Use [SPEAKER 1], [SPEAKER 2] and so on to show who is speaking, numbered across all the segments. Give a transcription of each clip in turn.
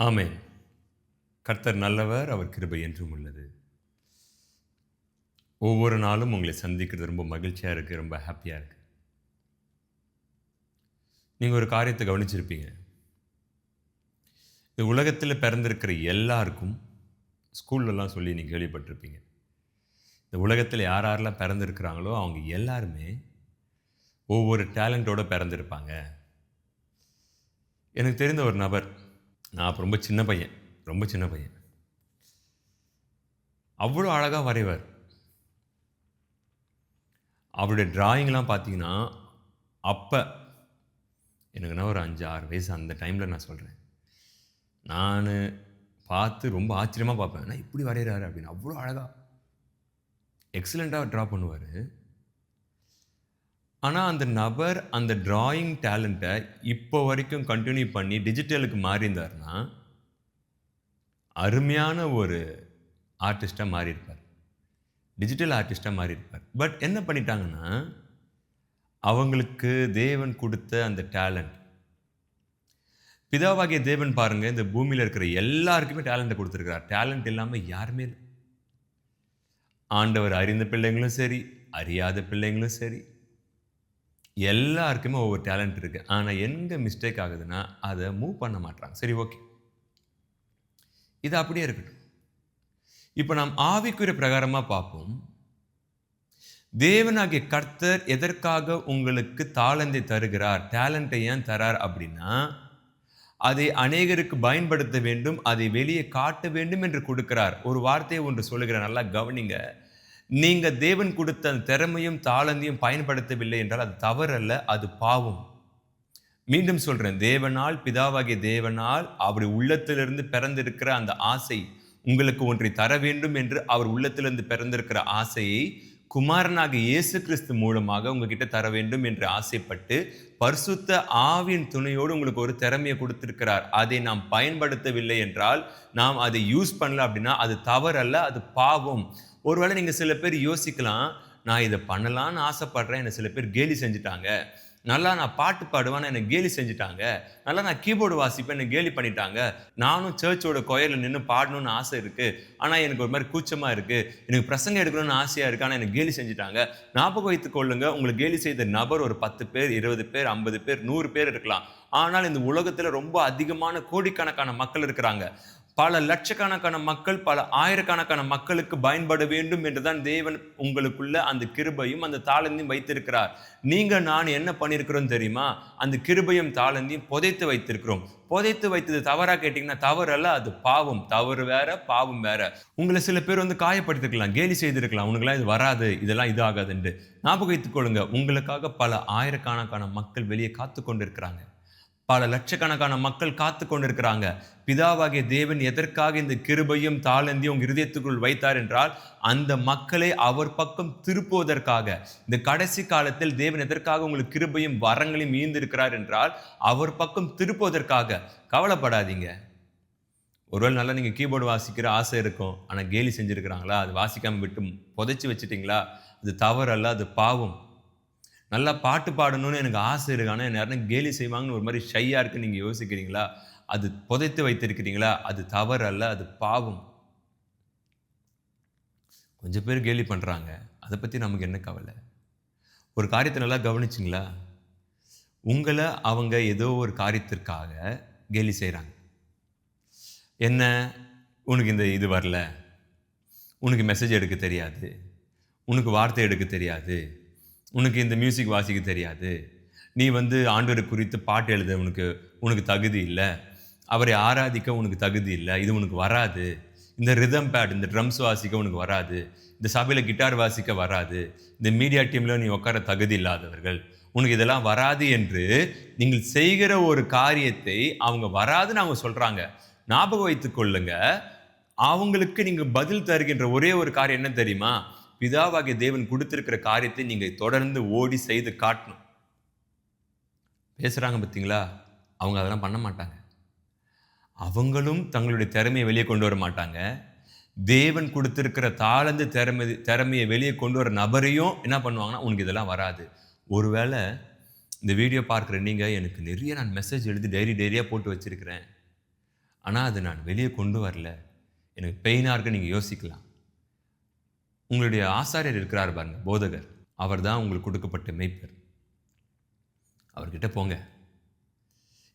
[SPEAKER 1] ஆமென். கர்த்தர் நல்லவர். அவர் கிருபை என்றும் உள்ளது. ஒவ்வொரு நாளும் உங்களை சந்திக்கிறது ரொம்ப மகிழ்ச்சியா இருக்கு. ரொம்ப ஹேப்பியா இருக்கு. நீங்க ஒரு காரியத்த கவனிச்சிருப்பீங்க. இந்த உலகத்தில பிறந்திருக்கிற எல்லாருக்கும் ஸ்கூல்லலாம் சொல்லி நீங்க கேள்விப்பட்டிருப்பீங்க. இந்த உலகத்தில யார் யாரெல்லாம் பிறந்திருக்கிறாங்களோ, அவங்க எல்லாருமே ஒவ்வொரு டேலண்டோட பிறந்திருப்பாங்க. எனக்கு தெரிந்த ஒரு நபர். நான் அப்ப ரொம்ப சின்ன பையன். ரொம்ப சின்ன பையன். அவ்வளோ அழகா வரைவார். அவருடைய டிராயிங்லாம் பார்த்தீங்கன்னா, அப்ப எனக்கு என்ன ஒரு 5, 6 வயசு அந்த டைம்ல நான் சொல்றேன். நானு பார்த்து ரொம்ப ஆச்சரியமா பார்ப்பேன். என்ன இப்படி வரையறாரு அப்படின்னு. அவ்வளோ அழகா, எக்ஸலென்ட்டா ட்ரா பண்ணுவாரு. ஆனா, அந்த நபர் அந்த டிராயிங் டேலண்ட்ட இப்போ வரைக்கும் கன்டின்யூ பண்ணி டிஜிட்டலுக்கு மாறியிருந்தாருன்னா, அருமையான ஒரு ஆர்டிஸ்ட்டா மாறியிருப்பார். டிஜிட்டல் ஆர்டிஸ்ட்டா மாறியிருப்பார். பட் என்ன பண்ணிட்டாங்கன்னா, அவங்களுக்கு தேவன் குடுத்த அந்த டேலண்ட் பிதாவாகிய தேவன் பாருங்க, இந்த பூமியில இருக்கிற எல்லாருக்குமே டேலண்ட்ட குடுத்திருக்கிறார். டேலண்ட் இல்லாம யாருமே இல்ல. ஆண்டவர் அறிந்த பிள்ளைங்களும் சரி, அறியாத பிள்ளைங்களும் சரி, எல்லாருக்குமே ஒவ்வொரு டேலண்ட் இருக்கு. ஆனா எங்க மிஸ்டேக் ஆகுதுன்னா, அத மூவ் பண்ண மாட்றாங்க. சரி, ஓகே. இது அப்படியே இருக்கட்டும். இப்ப நாம் ஆவிக்குரிய பிரகாரமா பார்ப்போம். தேவனாகிய கர்த்தர் எதற்காக உங்களுக்கு தாளந்தை தருகிறார்? டேலண்ட்டை ஏன் தரார் அப்படின்னா, அதை அநேகருக்கு பயன்படுத்த வேண்டும், அதை வெளியே காட்ட வேண்டும் என்று கொடுக்கிறார். ஒரு வார்த்தையை ஒன்று சொல்லுகிறேன், நல்லா கவனிங்க. நீங்க தேவன் கொடுத்த அந்த திறமையும், தாளந்தையும் பயன்படுத்தவில்லை என்றால் அது தவறல்ல, அது பாவம். மீண்டும் சொல்றேன், தேவனால், பிதாவாகிய தேவனால் அவருடைய உள்ளத்திலிருந்து பிறந்திருக்கிற அந்த ஆசை, உங்களுக்கு ஒன்றை தர வேண்டும் என்று அவர் உள்ளத்திலிருந்து பிறந்திருக்கிற ஆசையை, குமாரனாகிய இயேசு கிறிஸ்து மூலமாக உங்ககிட்ட தர வேண்டும் என்று ஆசைப்பட்டு, பரிசுத்த ஆவியின் துணையோடு உங்களுக்கு ஒரு திறமையை கொடுத்திருக்கிறார். அதை நாம் பயன்படுத்தவில்லை என்றால், நாம் அதை யூஸ் பண்ணல அப்படின்னா, அது தவறல்ல, அது பாவம். ஒருவேளை நீங்க சில பேர் யோசிக்கலாம், நான் இத பண்ணலான்னு ஆசைப்படுறேன். என்ன சில பேர் கேலி செஞ்சுட்டாங்க. நல்லா நான் பாட்டு பாடுவேன், ஆனா என்ன கேலி செஞ்சுட்டாங்க. நல்லா நான் கீபோர்டு வாசிப்பேன், என்ன கேலி பண்ணிட்டாங்க. நானும் சர்ச்சோட கொயர்ல நின்னு பாடணும்னு ஆசை இருக்கு. ஆனா எனக்கு ஒரு மாரி கூச்சமா இருக்கு. எனக்கு பிரசங்கம் எடுக்கணும்னு ஆசையா இருக்கு. ஆனா என்ன கேலி செஞ்சுட்டாங்க. ஞாபகம் வைத்துக் கொள்ளுங்க, உங்கள கேலி செய்த நபர் ஒரு 10 பேர், 20 பேர், 50 பேர், 100 பேர் இருக்கலாம். ஆனால் இந்த உலகத்துல ரொம்ப அதிகமான கோடிக்கணக்கான மக்கள் இருக்கிறாங்க. பல லட்சக்கணக்கான மக்கள், பல ஆயிரக்கணக்கான மக்களுக்கு பயன்பட வேண்டும் என்றுதான் தேவன் உங்களுக்குள்ள அந்த கிருபையும், அந்த தாளந்தையும் வைத்திருக்கிறார். நீங்க நான் என்ன பண்ணியிருக்கிறோம் தெரியுமா? அந்த கிருபையும், தாளந்தையும் புதைத்து வைத்திருக்கிறோம். புதைத்து வைத்தது தவறா கேட்டீங்கன்னா, தவறு அல்ல, அது பாவம். தவறு வேற, பாவம் வேற. உங்கள சில பேர் வந்து காயப்படுத்திருக்கலாம், கேலி செய்திருக்கலாம். உனக்கெல்லாம் இது வராது, இதெல்லாம் இது ஆகாதுன்ட்டு. ஞாபகம் வைத்துக் கொள்ளுங்க, உங்களுக்காக பல ஆயிரக்கணக்கான மக்கள் வெளியே காத்துக் கொண்டிருக்கிறாங்க. பல லட்சக்கணக்கான மக்கள் காத்து கொண்டிருக்கிறாங்க. பிதாவாகிய தேவன் எதற்காக இந்த கிருபையும், தாளந்தையும் உங்க இருதயத்துக்குள் வைத்தார் என்றால், அந்த மக்களை அவர் பக்கம் திருப்புவதற்காக. இந்த கடைசி காலத்தில் தேவன் எதற்காக உங்களுக்கு கிருபையும், வரங்களையும் ஈந்திருக்கிறார் என்றால், அவர் பக்கம் திருப்புவதற்காக. கவலைப்படாதீங்க. ஒருவேளை நல்லா நீங்க கீபோர்டு வாசிக்கிற ஆசை இருக்கும். ஆனா கேலி செஞ்சிருக்கிறாங்களா? அது வாசிக்காம விட்டு புதைச்சு வச்சுட்டீங்களா? அது தவறு அல்ல, அது பாவம். நல்லா பாட்டு பாடணும்னு எனக்கு ஆசை இருக்கு. ஆனா என்ன யாருனா கேலி செய்வாங்கன்னு ஒரு மாரி ஷையா இருக்குன்னு நீங்க யோசிக்கிறீங்களா? அது புதைத்து வைத்திருக்கிறீங்களா? அது தவறு அல்ல, அது பாவம். கொஞ்சம் பேர் கேலி பண்றாங்க. அத பத்தி நமக்கு என்ன கவல? ஒரு காரியத்த நல்லா கவனிச்சீங்களா? உங்கள அவங்க ஏதோ ஒரு காரியத்திற்காக கேலி செய்றாங்க. என்ன? உனக்கு இந்த இது வரல. உனக்கு மெசேஜ் எடுக்க தெரியாது. உனக்கு வார்த்தை எடுக்க தெரியாது. உனக்கு இந்த மியூசிக் வாசிக்க தெரியாது. நீ வந்து ஆண்டவரை குறித்து பாட்டு எழுத உனக்கு தகுதி இல்ல. அவரை ஆராதிக்க உனக்கு தகுதி இல்ல. இது உனக்கு வராது. இந்த ரிதம் பேட், இந்த ட்ரம்ஸ் வாசிக்க உனக்கு வராது. இந்த சபையில கிட்டார் வாசிக்க வராது. இந்த மீடியா டீம்ல நீ உட்கார தகுதி இல்லாதவர்கள். உனக்கு இதெல்லாம் வராது என்று நீங்கள் செய்கிற ஒரு காரியத்தை அவங்க வராதுன்னு அவங்க சொல்றாங்க. ஞாபகம் வைத்துக் கொள்ளுங்க. அவங்களுக்கு நீங்க பதில் தருகின்ற ஒரே ஒரு காரியம் என்ன தெரியுமா? பிதாவாகிய தேவன் குடுத்திருக்கிற காரியத்தை நீங்க தொடர்ந்து ஓடி செய்து காட்டணும். பேசுறாங்க பார்த்தீங்களா? அவங்க அதெல்லாம் பண்ண மாட்டாங்க. அவங்களும் தங்களுடைய திறமைய வெளிய கொண்டு வர மாட்டாங்க. தேவன் குடுத்திருக்கிற தாளந்து திறமைய வெளிய கொண்டு வர நபரையும் என்ன பண்ணுவாங்கன்னா, "உனக்கு இதெல்லாம் வராது." ஒருவேள இந்த வீடியோ பார்க்கிற நீங்க, "எனக்கு நிறைய நான் மெசேஜ் எழுதி டைரியா போட்டு வச்சிருக்கிறேன். ஆனால் அதை நான் வெளியே கொண்டு வரல, எனக்கு பெயினாக இருக்கு. நீங்கள் யோசிக்கலாம். உங்களுடைய ஆசாரியர் இருக்கிறார் பாருங்க, போதகர். அவர் தான் உங்களுக்கு கொடுக்கப்பட்ட மேய்ப்பர். அவர்கிட்ட போங்க,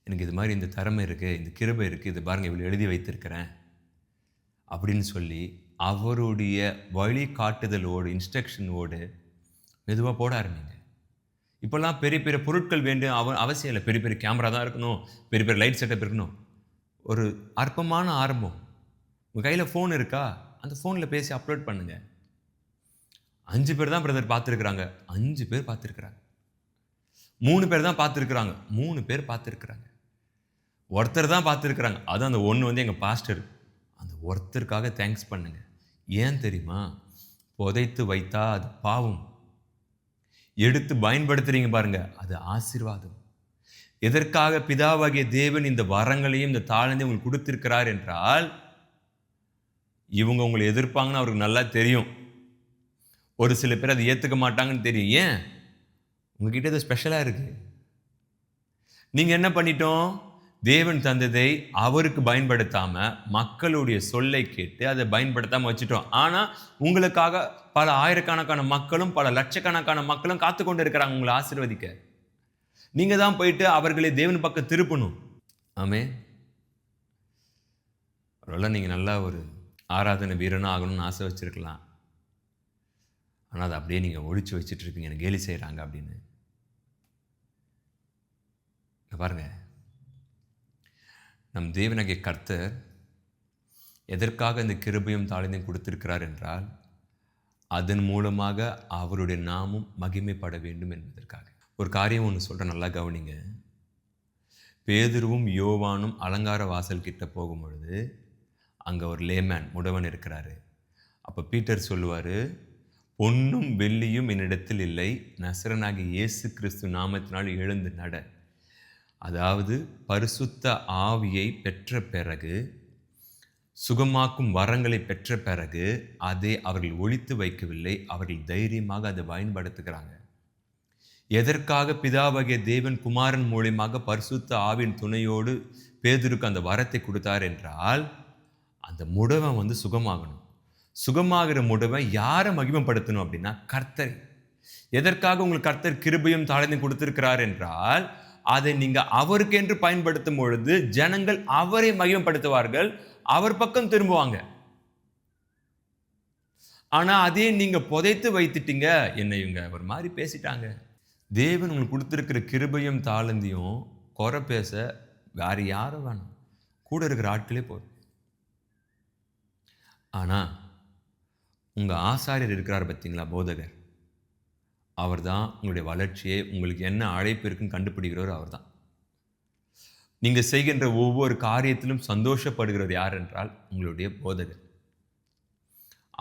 [SPEAKER 1] எனக்கு இது மாதிரி இந்த திறமை இருக்குது, இந்த கிருபை இருக்குது, இது பாருங்கள் இவ்வளோ எழுதி வைத்திருக்கிறேன் அப்படின்னு சொல்லி அவருடைய வழிகாட்டுதலோடு, இன்ஸ்ட்ரக்ஷனோடு மெதுவாக போட ஆரம்பிங்க. இப்போல்லாம் பெரிய பெரிய பொருட்கள் வேண்டும் அவசியம் இல்லை. பெரிய பெரிய கேமரா தான் இருக்கணும், பெரிய பெரிய லைட் செட்டப் இருக்கணும். ஒரு அற்பமான ஆரம்பம். உங்கள் கையில் ஃபோன் இருக்கா? அந்த ஃபோனில் பேசி அப்லோட் பண்ணுங்கள். 5 பேர் தான் பிரதர் பார்த்துருக்குறாங்க, 5 பேர் பார்த்துருக்குறாங்க. 3 பேர் தான் பார்த்துருக்குறாங்க, 3 பேர் பார்த்துருக்குறாங்க. ஒருத்தர் தான் பார்த்துருக்குறாங்க, அதுவும் அந்த ஒன்று வந்து எங்கள் பாஸ்டர். அந்த ஒருத்தருக்காக தேங்க்ஸ் பண்ணுங்க. ஏன் தெரியுமா? புதைத்து வைத்தா அது பாவம், எடுத்து பயன்படுத்துறீங்க பாருங்க, அது ஆசீர்வாதம். எதற்காக பிதாவாகிய தேவன் இந்த வரங்களையும் இந்த தாளந்தையும் உங்களுக்கு கொடுத்திருக்கிறார் என்றால், இவங்க உங்களை எதிர்ப்பாங்கன்னு அவருக்கு நல்லா தெரியும். ஒரு சில பேர் அதை ஏற்றுக்க மாட்டாங்கன்னு தெரியும். ஏன்? உங்ககிட்ட இது ஸ்பெஷலாக இருக்கு. நீங்கள் என்ன பண்ணிட்டோம்? தேவன் தந்ததை அவருக்கு பயன்படுத்தாம மக்களுடைய சொல்லை கேட்டு அதை பயன்படுத்தாம வச்சுட்டோம். ஆனால் உங்களுக்காக பல ஆயிரக்கணக்கான மக்களும் பல லட்சக்கணக்கான மக்களும் காத்து கொண்டு இருக்கிறாங்க உங்களை ஆசீர்வதிக்க. நீங்கள் தான் போயிட்டு அவர்களை தேவன் பக்கம் திருப்பணும். ஆமே. ஒருவேளை நீங்கள் நல்லா ஒரு ஆராதனை வீரனும் ஆகணும்னு ஆசை வச்சிருக்கலாம். ஆனால் அதை அப்படியே நீங்கள் ஒழிச்சு வச்சுட்டு இருப்பீங்க, எனக்கு கேலி செய்கிறாங்க அப்படின்னு. பாருங்க, நம் தேவனாகிய கர்த்தர் எதற்காக இந்த கிருபையும் தாளந்தையும் கொடுத்திருக்கிறார் என்றால், அதன் மூலமாக அவருடைய நாமம் மகிமைப்பட வேண்டும் என்பதற்காக. ஒரு காரியம் ஒன்று சொல்கிறேன், நல்லா கவனிங்க. பேதுருவும் யோவானும் அலங்கார வாசல் கிட்ட போகும் பொழுது அங்கே ஒரு லேமேன், முடவன் இருக்கிறாரு. அப்போ பீட்டர் சொல்லுவார், பொன்னும் வெள்ளியும் என்னிடத்தில் இல்லை, நசரனாகிய இயேசு கிறிஸ்து நாமத்தினால் எழுந்து நட. அதாவது பரிசுத்த ஆவியை பெற்ற பிறகு, சுகமாக்கும் வரங்களை பெற்ற பிறகு அதை அவர்கள் ஒழித்து வைக்கவில்லை, அவர்கள் தைரியமாக அதை பயன்படுத்துகிறாங்க. எதற்காக பிதாவாகிய தேவன் குமாரன் மூலமாக பரிசுத்த ஆவியின் துணையோடு பேதுருக்கு அந்த வரத்தை கொடுத்தார் என்றால், அந்த முடவன் வந்து சுகமாகணும். சுகமாகிற முடவன் யாரை மகிமைப்படுத்தணும் அப்படின்னா கர்த்தரை. எதற்காக உங்களுக்கு கர்த்தர் கிருபையும் தாளந்தையும் கொடுத்திருக்கிறார் என்றால், அதை நீங்க அவருக்கென்று பயன்படுத்தும் பொழுது ஜனங்கள் அவரை மகிமைப்படுத்துவார்கள், அவர் பக்கம் திரும்புவாங்க. ஆனா அதே நீங்க புதைத்து வைத்துட்டீங்க, என்னை இவங்க ஒரு மாதிரி பேசிட்டாங்க. தேவன் உங்களுக்கு கொடுத்திருக்கிற கிருபையும் தாளந்தையும் குறை பேச வேற யாரும் வேணும், கூட இருக்கிற ஆட்களே போதும். ஆனா உங்க ஆசாரியர் இருக்கிறார் பார்த்தீங்களா, போதகர், அவர் தான் உங்களுடைய வளர்ச்சியை, உங்களுக்கு என்ன அழைப்பு இருக்குன்னு கண்டுபிடிக்கிறவர் அவர் தான். நீங்கள் செய்கின்ற ஒவ்வொரு காரியத்திலும் சந்தோஷப்படுகிறவர் யார் என்றால் உங்களுடைய போதகர்.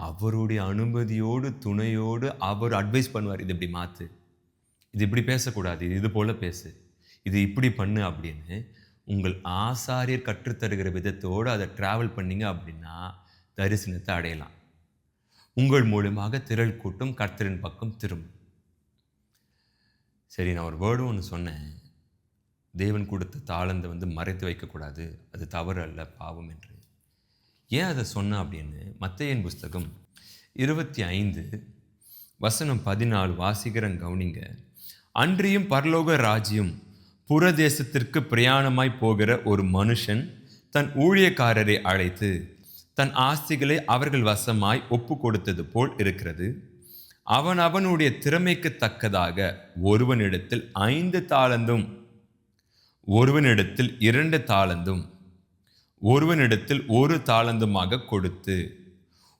[SPEAKER 1] அவருடைய அனுமதியோடு துணையோடு அவர் அட்வைஸ் பண்ணுவார், இது இப்படி மாற்று, இது இப்படி பேசக்கூடாது, இது போல பேசு, இது இப்படி பண்ணு அப்படின்னு. உங்கள் ஆசாரியர் கற்றுத்தருகிற விதத்தோடு அதை ட்ராவல் பண்ணிங்க அப்படின்னா தரிசனத்தை அடையலாம். உங்கள் மூலமாக திரள் கூட்டம் கர்த்தரின் பக்கம் திரும்பும். சரி, நான் ஒரு வேர்டு ஒன்று சொன்னேன், தேவன் கொடுத்த தாளந்தை வந்து மறைத்து வைக்கக்கூடாது, அது தவறு அல்ல, பாவம் என்று. ஏன் அதை சொன்னேன் அப்படின்னு மத்தேயின் புஸ்தகம் 25:14 வாசிக்கிறேன், கவனிங்க. அன்றியும் பரலோக ராஜ்யம் புறதேசத்திற்கு பிரயாணமாய் போகிற ஒரு மனுஷன் தன் ஊழியக்காரரை அழைத்து தன் ஆஸ்திகளை அவர்கள் வசமாய் ஒப்பு கொடுத்தது போல் இருக்கிறது. அவனுடைய திறமைக்கு தக்கதாக ஒருவனிடத்தில் 5 தாலந்தும், ஒருவனிடத்தில் 2 தாலந்தும், ஒருவனிடத்தில் 1 தாலந்துமாக கொடுத்து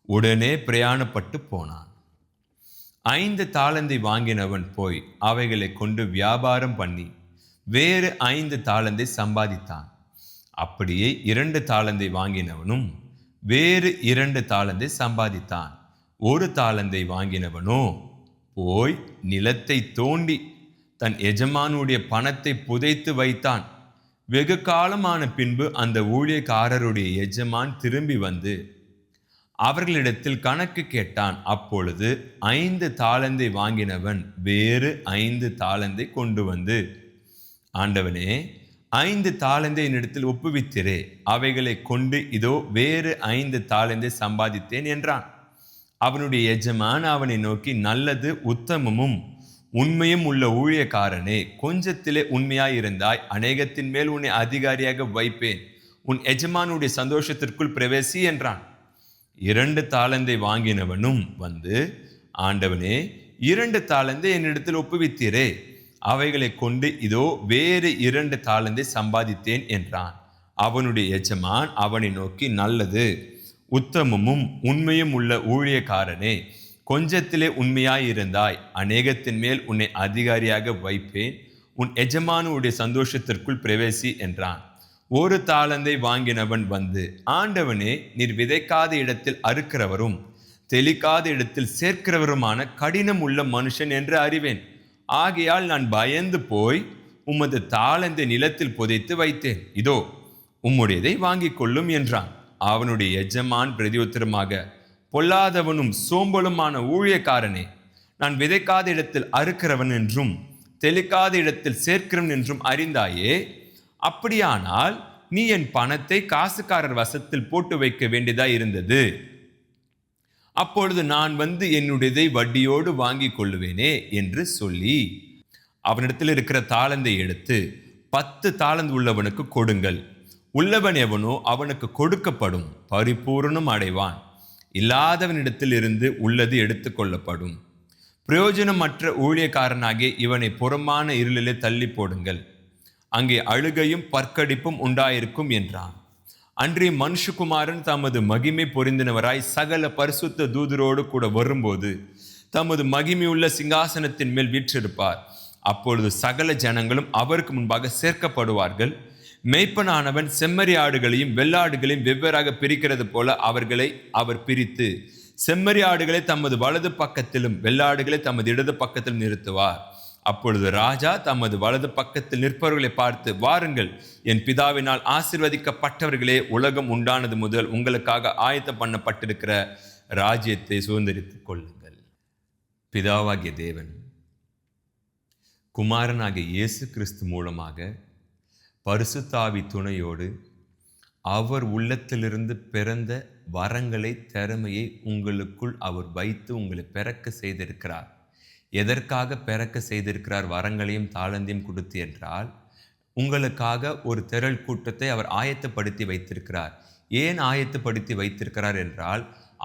[SPEAKER 1] உடனே பிரயாணப்பட்டு போனான். 5 தாலந்தை வாங்கினவன் போய் அவைகளை கொண்டு வியாபாரம் பண்ணி வேறு 5 தாலந்தை சம்பாதித்தான். அப்படியே 2 தாலந்தை வாங்கினவனும் வேறு 2 தாலந்தை சம்பாதித்தான். 1 தாலந்தை வாங்கினவனோ போய் நிலத்தை தோண்டி தன் எஜமானுடைய பணத்தை புதைத்து வைத்தான். வெகு காலமான பின்பு அந்த ஊழியக்காரருடைய எஜமான் திரும்பி வந்து அவர்களிடத்தில் கணக்கு கேட்டான். அப்பொழுது 5 தாலந்தை வாங்கினவன் வேறு 5 தாலந்தை கொண்டு வந்து, ஆண்டவனே, 5 தாலந்தை என்னிடத்தில் ஒப்புவித்திரே, அவைகளை கொண்டு இதோ வேறு 5 தாலந்தை சம்பாதித்தேன் என்றான். அவனுடைய எஜமான் அவனை நோக்கி, நல்லது, உத்தமமும் உண்மையும் உள்ள ஊழியக்காரனே, கொஞ்சத்திலே உண்மையாயிருந்தாய், அநேகத்தின் மேல் உன்னை அதிகாரியாக வைப்பேன், உன் எஜமானுடைய சந்தோஷத்திற்குள் பிரவேசி என்றான். 2 தாலந்தை வாங்கினவனும் வந்து, ஆண்டவனே, 2 தாலந்தை என்னிடத்தில் ஒப்புவித்தீரே, அவைகளை கொண்டு இதோ வேறு 2 தாலந்தை சம்பாதித்தேன் என்றான். அவனுடைய எஜமான் அவனை நோக்கி, நல்லது, உத்தமமும் உண்மையும் உள்ள ஊழியக்காரனே, கொஞ்சத்திலே உண்மையாயிருந்தாய், அநேகத்தின் மேல் உன்னை அதிகாரியாக வைப்பேன், உன் எஜமானுடைய சந்தோஷத்திற்குள் பிரவேசி என்றான். 1 தாலந்தை வாங்கினவன் வந்து, ஆண்டவனே, நீர் விதைக்காத இடத்தில் அறுக்கிறவரும் தெளிக்காத இடத்தில் சேர்க்கிறவருமான கடினம் உள்ள மனுஷன் என்று அறிவேன். ஆகையால் நான் பயந்து போய் உமது தாளந்தை நிலத்தில் புதைத்து வைத்தேன். இதோ உம்முடையதை வாங்கிக் கொள்ளும் என்றான். அவனுடைய எஜமான் பிரதியுத்தரமாக, பொல்லாதவனும் சோம்பலுமான ஊழியக்காரனே, நான் விதைக்காத இடத்தில் அறுக்கிறவன் என்றும் தெளிக்காத இடத்தில் சேர்க்கிறவன் என்றும் அறிந்தாயே. அப்படியானால் நீ என் பணத்தை காசுக்காரர் வசத்தில் போட்டு வைக்க வேண்டியதா இருந்தது. அப்பொழுது நான் வந்து என்னுடையதை வட்டியோடு வாங்கி கொள்ளுவேனே என்று சொல்லி அவனிடத்தில் இருக்கிற தாளந்தை எடுத்து 10 தாளந்து உள்ளவனுக்கு கொடுங்கள். உள்ளவன் எவனோ அவனுக்கு கொடுக்கப்படும், பரிபூரணம் அடைவான். இல்லாதவனிடத்தில் இருந்து உள்ளது எடுத்து கொள்ளப்படும். பிரயோஜனமற்ற ஊழியக்காரனாகிய இவனை புறமான இருளிலே தள்ளி போடுங்கள், அங்கே அழுகையும் பற்கடிப்பும் உண்டாயிருக்கும் என்றான். அன்றி மனுஷகுமாரன் தமது மகிமை பொருந்தினவராய் சகல பரிசுத்த தூதரோடு கூட வரும்போது தமது மகிமையுள்ள சிங்காசனத்தின் மேல் வீற்றிருப்பார். அப்பொழுது சகல ஜனங்களும் அவருக்கு முன்பாக சேர்க்கப்படுவார்கள். மெய்ப்பனானவன் செம்மறி ஆடுகளையும் வெள்ளாடுகளையும் வெவ்வேறாக பிரிக்கிறது போல அவர்களை அவர் பிரித்து செம்மறி ஆடுகளை தமது வலது பக்கத்திலும் வெள்ளாடுகளை தமது இடது பக்கத்திலும் நிறுத்துவார். அப்பொழுது ராஜா தமது வலது பக்கத்தில் நிற்பவர்களை பார்த்து, வாருங்கள், என் பிதாவினால் ஆசீர்வதிக்கப்பட்டவர்களே, உலகம் உண்டானது முதல் உங்களுக்காக ஆயத்தம் பண்ணப்பட்டிருக்கிற ராஜ்யத்தை சுதந்திரித்துக் கொள்ளுங்கள். பிதாவாகிய தேவன் குமாரனாகிய இயேசு கிறிஸ்து மூலமாக பரிசுத்தாவி துணையோடு அவர் உள்ளத்திலிருந்து பிறந்த வரங்களை, திறமையை உங்களுக்குள் அவர் வைத்து உங்களை பிறக்க செய்திருக்கிறார். எதற்காக பிறக்க செய்திருக்கிறார்? வரங்களையும் தாளந்தையும் கொடுத்து என்றால், உங்களுக்காக ஒரு திரள் கூட்டத்தை அவர் ஆயத்தப்படுத்தி வைத்திருக்கிறார். ஏன் ஆயத்தப்படுத்தி வைத்திருக்கிறார் என்றால்,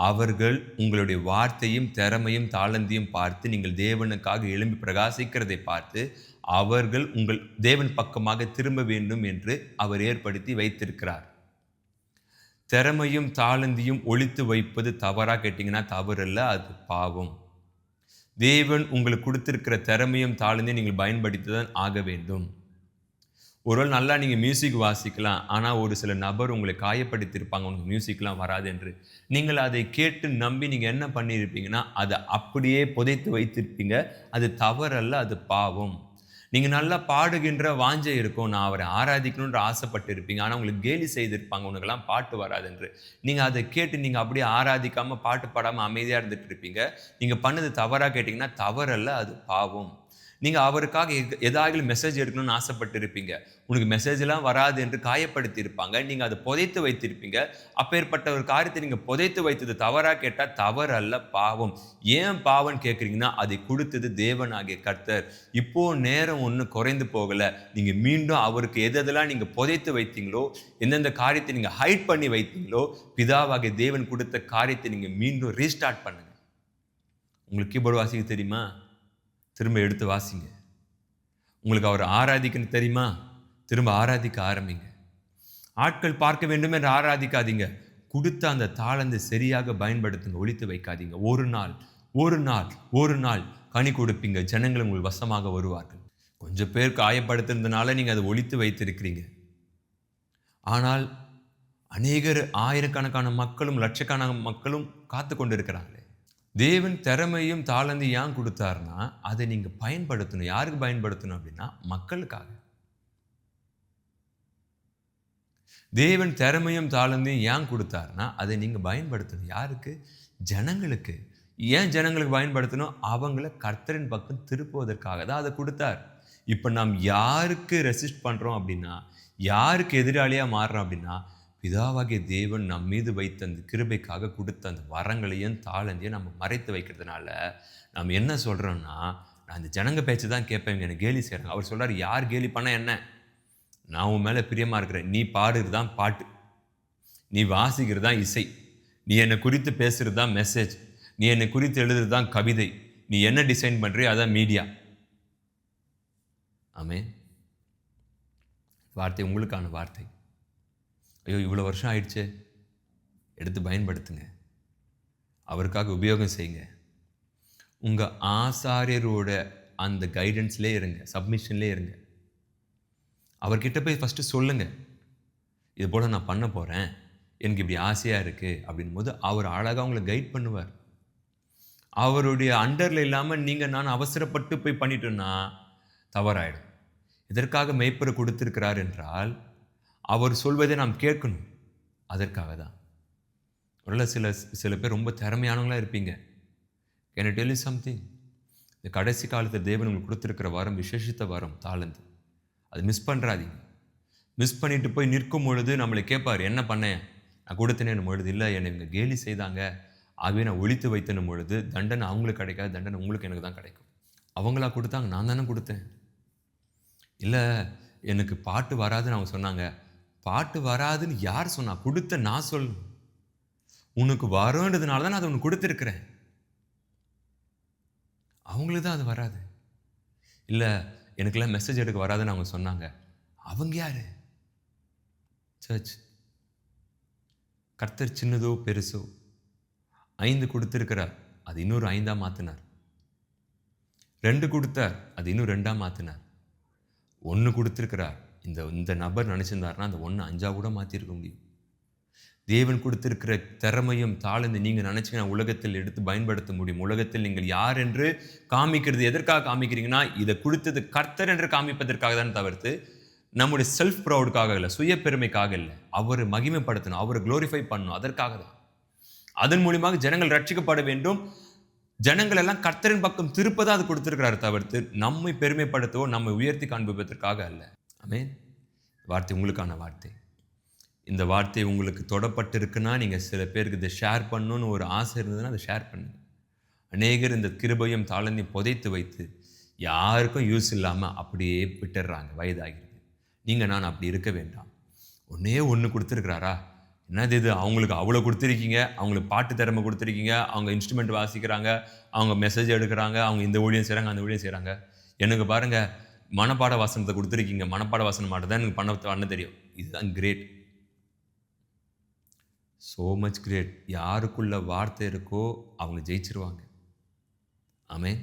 [SPEAKER 1] அவர்கள் உங்களுடைய வார்த்தையும் திறமையும் தாளந்தையும் பார்த்து நீங்கள் தேவனுக்காக எழும்பி பிரகாசிக்கிறதை பார்த்து அவர்கள் உங்கள் தேவன் பக்கமாக திரும்ப வேண்டும் என்று அவர் ஏற்படுத்தி வைத்திருக்கிறார். திறமையும் தாளந்தையும் ஒழித்து வைப்பது தவறா கேட்டிங்கன்னா தவறல்ல, அது பாவம். தேவன் உங்களுக்கு கொடுத்திருக்கிற திறமையும் தாளந்தையும் நீங்கள் பயன்படுத்தி தான் ஆக வேண்டும். ஒருவேளை நல்லா நீங்கள் மியூசிக் வாசிக்கலாம், ஆனால் ஒரு சில நபர் உங்களை காயப்படுத்தியிருப்பாங்க, உங்களுக்கு மியூசிக்லாம் வராது என்று. நீங்கள் அதை கேட்டு நம்பி நீங்கள் என்ன பண்ணியிருப்பீங்கன்னா அதை அப்படியே புதைத்து வைத்திருப்பீங்க. அது தவறல்ல, அது பாவம். நீங்கள் நல்லா பாடுகின்ற வாஞ்சை இருக்கும், நான் அவரை ஆராதிக்கணுன்ற ஆசைப்பட்டு இருப்பீங்க. ஆனால் உங்களுக்கு கேலி செய்திருப்பாங்க, உனக்கெல்லாம் பாட்டு வராது என்று. நீங்கள் அதை கேட்டு நீங்கள் அப்படியே ஆராதிக்காமல் பாட்டு பாடாமல் அமைதியாக இருந்துட்டு இருப்பீங்க. நீங்கள் பண்ணது தவறாக கேட்டிங்கன்னா தவறல்ல, அது பாவம். நீங்கள் அவருக்காக ஏதாவது மெசேஜ் எடுக்கணும்னு ஆசைப்பட்டு இருப்பீங்க, உனக்கு மெசேஜ்லாம் வராது என்று காயப்படுத்தி இருப்பாங்க. நீங்கள் அதை புதைத்து வைத்திருப்பீங்க. அப்பேற்பட்ட ஒரு காரியத்தை நீங்கள் புதைத்து வைத்தது தவறாக கேட்டால் தவறல்ல, பாவம். ஏன் பாவம் கேட்குறீங்கன்னா, அதை கொடுத்தது தேவனாகிய கர்த்தர். இப்போ நேரம் ஒன்றும் குறைந்து போகலை. நீங்கள் மீண்டும் அவருக்கு எதெல்லாம் நீங்கள் புதைத்து வைத்தீங்களோ, எந்தெந்த காரியத்தை நீங்கள் ஹைட் பண்ணி வைத்தீங்களோ, பிதாவாகிய தேவன் கொடுத்த காரியத்தை நீங்கள் மீண்டும் ரீஸ்டார்ட் பண்ணுங்க. உங்களுக்கு கீபோர்டு வாசிக்க தெரியுமா? திரும்ப எடுத்து வாசிங்க. உங்களுக்கு அவர் ஆராதிக்கணும் தெரியுமா? திரும்ப ஆராதிக்க ஆரம்பிங்க. ஆட்கள் பார்க்க வேண்டும் என்று ஆராதிக்காதீங்க. கொடுத்த அந்த தாளந்தை சரியாக பயன்படுத்துங்க, ஒழித்து வைக்காதீங்க. ஒரு நாள் கனி கொடுப்பீங்க. ஜனங்கள் உங்கள் வசமாக வருவார்கள். கொஞ்சம் பேர் காயப்படுத்துறதுனால நீங்கள் அதை ஒழித்து வைத்திருக்கிறீங்க. ஆனால் அநேகர், ஆயிரக்கணக்கான மக்களும் லட்சக்கணக்கான மக்களும் காத்து கொண்டு இருக்கிறாங்க. தேவன் திறமையும் தாளந்தையும் ஏன் கொடுத்தாருன்னா, அதை நீங்கள் பயன்படுத்தணும். யாருக்கு பயன்படுத்தணும் அப்படின்னா, மக்களுக்காக. தேவன் திறமையும் தாளந்தையும் ஏன் கொடுத்தாருன்னா, அதை நீங்கள் பயன்படுத்தணும். யாருக்கு? ஜனங்களுக்கு. ஏன் ஜனங்களுக்கு பயன்படுத்தணும்? அவங்கள கர்த்தரின் பக்கம் திருப்புவதற்காக தான் அதை கொடுத்தார். இப்போ நாம் யாருக்கு ரெசிஸ்ட் பண்ணுறோம் அப்படின்னா, யாருக்கு எதிராளியாக மாறுறோம் அப்படின்னா, பிதாவாகிய தேவன் நம் மீது வைத்த அந்த கிருபைக்காக கொடுத்த அந்த வரங்களையும் தாளந்தையும் நம்ம மறைத்து வைக்கிறதுனால நம்ம என்ன சொல்கிறோம்னா, நான் இந்த ஜனங்க பேச்சு தான் கேட்பேன், என்னை கேலி செய்கிறாங்க. அவர் சொல்கிறார், யார் கேலி பண்ண என்ன, நான் உன் மேலே பிரியமாக இருக்கிறேன். நீ பாடுறது தான் பாட்டு, நீ வாசிக்கிறது தான் இசை, நீ என்னை குறித்து பேசுகிறது தான் மெசேஜ், நீ என்னை குறித்து எழுதுறது தான் கவிதை, நீ என்ன டிசைன் பண்ணுறியோ அதான் மீடியா. ஆமே. வார்த்தை உங்களுக்கான வார்த்தை. ஐயோ இவ்வளோ வருஷம் ஆயிடுச்சே, எடுத்து பயன்படுத்துங்க, அவருக்காக உபயோகம் செய்யுங்க. உங்கள் ஆசாரியரோட அந்த கைடன்ஸ்லேயே இருங்க, சப்மிஷன்லேயே இருங்க. அவர்கிட்ட போய் ஃபஸ்ட்டு சொல்லுங்கள், இது போல் நான் பண்ண போகிறேன், எனக்கு இப்படி ஆசையாக இருக்குது அப்படின் போது அவர் அழகாக உங்களை கைட் பண்ணுவார். அவருடைய அண்டரில் இல்லாமல் நீங்கள் நான் அவசரப்பட்டு போய் பண்ணிட்டோன்னா தவறாயிடும். இதற்காக மேய்ப்பரை கொடுத்திருக்கிறார் என்றால் அவர் சொல்வதை நாம் கேட்கணும். அதற்காக தான். ஒருவேளை சில பேர் ரொம்ப திறமையானவங்களாக இருப்பீங்க. Can I tell you something? இந்த கடைசி காலத்தில் தேவன் உங்களுக்கு கொடுத்துருக்கிற வரம் விசேஷித்த வரம், தாளந்து. அது மிஸ் பண்ணுறாதீங்க. மிஸ் பண்ணிட்டு போய் நிற்கும் பொழுது நம்மளை கேட்பார், என்ன பண்ணேன், நான் கொடுத்தேன்னு பொழுது, இல்லை என்னை இவங்க கேலி செய்தாங்க, ஆகவே நான் ஒழித்து வைத்தனும் பொழுது தண்டனை அவங்களுக்கு கிடைக்காது, தண்டனை உங்களுக்கு எனக்கு தான் கிடைக்கும். அவங்களா கொடுத்தாங்க, நான் தானே கொடுத்தேன். இல்லை எனக்கு பாட்டு வராதுன்னு அவங்க சொன்னாங்க. பாட்டு வராதுன்னு யார் சொன்னா? கொடுத்த நான் சொல்லணும். உனக்கு வரும்ன்றதுனால தான் நான் அதை உனக்கு கொடுத்துருக்கிறேன். அவங்களுக்கு தான் அது வராது. இல்லை எனக்கெல்லாம் மெசேஜ் எடுக்க வராதுன்னு அவங்க சொன்னாங்க. அவங்க யாரு? சர்ச். கர்த்தர் சின்னதோ பெருசோ 5 கொடுத்திருக்கிறார், அது இன்னொரு 5ஆ மாற்றினார். 2 கொடுத்தார், அது இன்னும் 2ஆ மாற்றினார். 1 கொடுத்திருக்கிறார், இந்த நபர் நினச்சிருந்தாருன்னா அந்த 1 5ஆ கூட மாற்றிருக்க முடியும். தேவன் கொடுத்திருக்கிற திறமையும் தாளந்து நீங்கள் நினச்சிங்கன்னா உலகத்தில் எடுத்து பயன்படுத்த முடியும். உலகத்தில் நீங்கள் யார் என்று காமிக்கிறது எதற்காக காமிக்கிறீங்கன்னா, இதை கொடுத்தது கர்த்தர் என்று காமிப்பதற்காக தான் தவிர்த்து நம்முடைய செல்ஃப் ப்ரௌடுக்காக இல்லை, சுய பெருமைக்காக இல்லை. அவரை மகிமைப்படுத்தணும், அவரை குளோரிஃபை பண்ணணும், அதற்காக தான். அதன் மூலியமாக ஜனங்கள் ரட்சிக்கப்பட வேண்டும். ஜனங்கள் எல்லாம் கர்த்தரின் பக்கம் திருப்பதான் அது கொடுத்திருக்கிறார் தவிர்த்து நம்மை பெருமைப்படுத்தவோ நம்மை உயர்த்தி காண்பிப்பதற்காக அல்ல. ஆமென். வார்த்தை உங்களுக்கான வார்த்தை. இந்த வார்த்தை உங்களுக்கு தொடப்பட்டு இருக்குன்னா நீங்கள் சில பேருக்கு இதை ஷேர் பண்ணணும்னு ஒரு ஆசை இருந்ததுன்னா அதை ஷேர் பண்ணுங்க. அநேகர் இந்த கிருபையும் தாளந்தையும் புதைத்து வைத்து யாருக்கும் யூஸ் இல்லாமல் அப்படியே விட்டுடுறாங்க. வயதாகிறது. நீங்கள் நான் அப்படி இருக்க வேண்டாம். ஒன்றே ஒன்று கொடுத்துருக்கிறாரா, என்னது இது, அவங்களுக்கு அவ்வளோ கொடுத்துருக்கீங்க, அவங்களுக்கு பாட்டு திறமை கொடுத்துருக்கீங்க, அவங்க இன்ஸ்ட்ருமெண்ட் வாசிக்கிறாங்க, அவங்க மெசேஜ் எடுக்கிறாங்க, அவங்க இந்த ஊழியம் செய்கிறாங்க, அந்த ஊழியம் செய்கிறாங்க. எனக்கு பாருங்கள் மனப்பாட வாசனத்தை கொடுத்துருக்கீங்க, மனப்பாட வாசனம் மட்டும் தான் எனக்கு பண்ண தெரியும். இதுதான் கிரேட், ஸோ மச் கிரேட். யாருக்குள்ள வார்த்தை இருக்கோ அவங்க ஜெயிச்சிருவாங்க. ஆமென்.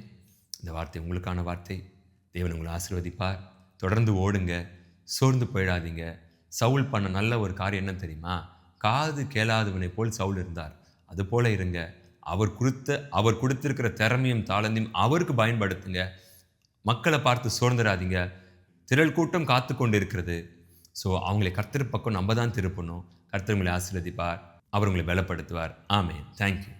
[SPEAKER 1] இந்த வார்த்தை உங்களுக்கான வார்த்தை. தேவன் உங்களை ஆசீர்வதிப்பார். தொடர்ந்து ஓடுங்க, சோர்ந்து போயிடாதீங்க. சவுல் பண்ண நல்ல ஒரு காரியம் என்ன தெரியுமா? காது கேளாதவனை போல் சவுல் இருந்தார். அது போல இருங்க. அவர் கொடுத்திருக்கிற திறமையும் தாளந்தையும் அவருக்கு பயன்படுத்துங்க. மக்களை பார்த்து சோர்ந்துடாதீங்க. திரள் கூட்டம் காத்து கொண்டு இருக்கிறது. ஸோ அவங்களை கர்த்தர் பக்கம் நம்ம தான் திருப்பணும். கர்த்தர் உங்களை ஆசீர்வதிப்பார். அவர் உங்களை பலப்படுத்துவார். ஆமென். தேங்க்யூ.